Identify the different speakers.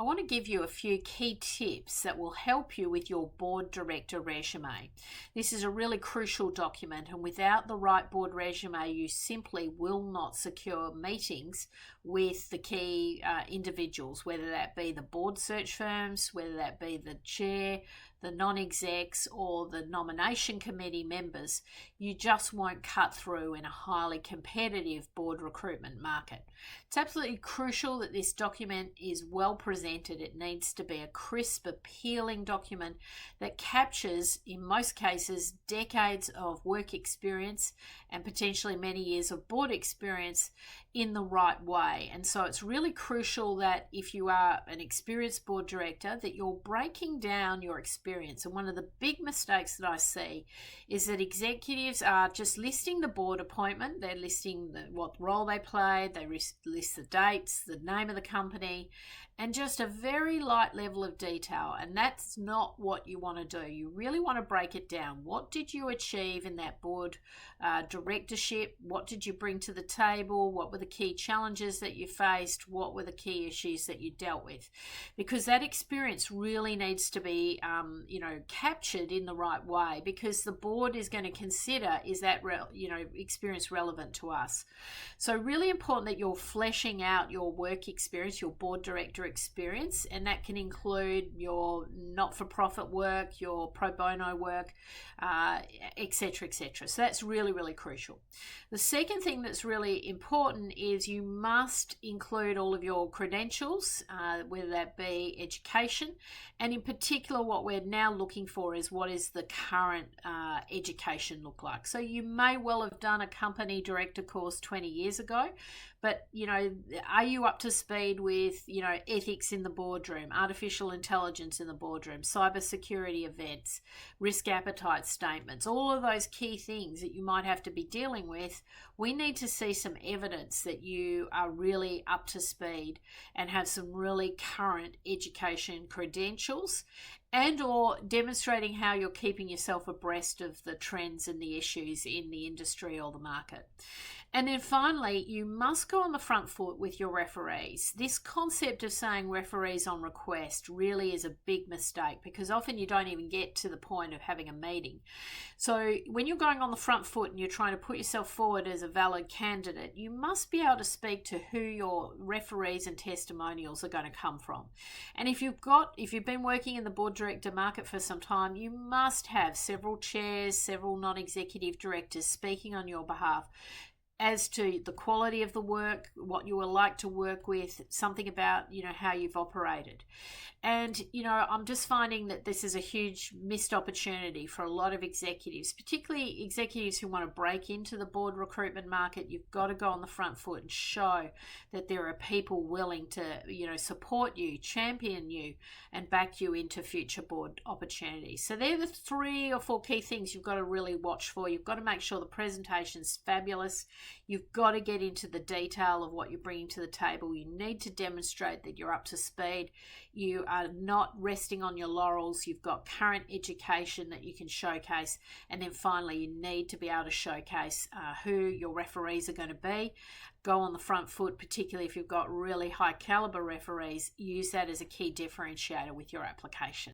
Speaker 1: I want to give you a few key tips that will help you with your board director resume. This is a really crucial document, and without the right board resume, you simply will not secure meetings with the key individuals, whether that be the board search firms, whether that be the chair, the non-execs, or the nomination committee members. You just won't cut through in a highly competitive board recruitment market. It's absolutely crucial that this document is well presented. It needs to be a crisp, appealing document that captures, in most cases, decades of work experience and potentially many years of board experience in the right way. And so it's really crucial that if you are an experienced board director, that you're breaking down your experience. And one of the big mistakes that I see is that executives are just listing the board appointment. They're listing what role they played, they list the dates, the name of the company, and just a very light level of detail. And that's not what you want to do. You really want to break it down. What did you achieve in that board directorship? What did you bring to the table? What were the key challenges that you faced? What were the key issues that you dealt with? Because that experience really needs to be captured in the right way, because the board is going to consider, is that experience relevant to us? So really important that you're fleshing out your work experience, your board director experience, and that can include your not-for-profit work, your pro bono work, etc., etc. So that's really, really crucial. The second thing that's really important is you must include all of your credentials, whether that be education, and in particular what we're now looking for is what is the current education look like. So you may well have done a company director course 20 years ago, but are you up to speed with ethics in the boardroom, artificial intelligence in the boardroom, cybersecurity events, risk appetite statements, all of those key things that you might have to be dealing with? We need to see some evidence that you are really up to speed and have some really current education credentials, and or demonstrating how you're keeping yourself abreast of the trends and the issues in the industry or the market. And then finally, you must go on the front foot with your referees. This concept of saying referees on request really is a big mistake, because often you don't even get to the point of having a meeting. So when you're going on the front foot and you're trying to put yourself forward as a valid candidate, you must be able to speak to who your referees and testimonials are going to come from. And if you've been working in the board director market for some time, you must have several chairs, several non-executive directors speaking on your behalf as to the quality of the work, what you were like to work with, something about, how you've operated. And, I'm just finding that this is a huge missed opportunity for a lot of executives, particularly executives who want to break into the board recruitment market. You've got to go on the front foot and show that there are people willing to, support you, champion you, and back you into future board opportunities. So they're the 3 or 4 key things you've got to really watch for. You've got to make sure the presentation's fabulous. You've got to get into the detail of what you're bringing to the table. You need to demonstrate that you're up to speed. You are not resting on your laurels. You've got current education that you can showcase. And then finally, you need to be able to showcase who your referees are going to be. Go on the front foot, particularly if you've got really high caliber referees. Use that as a key differentiator with your application.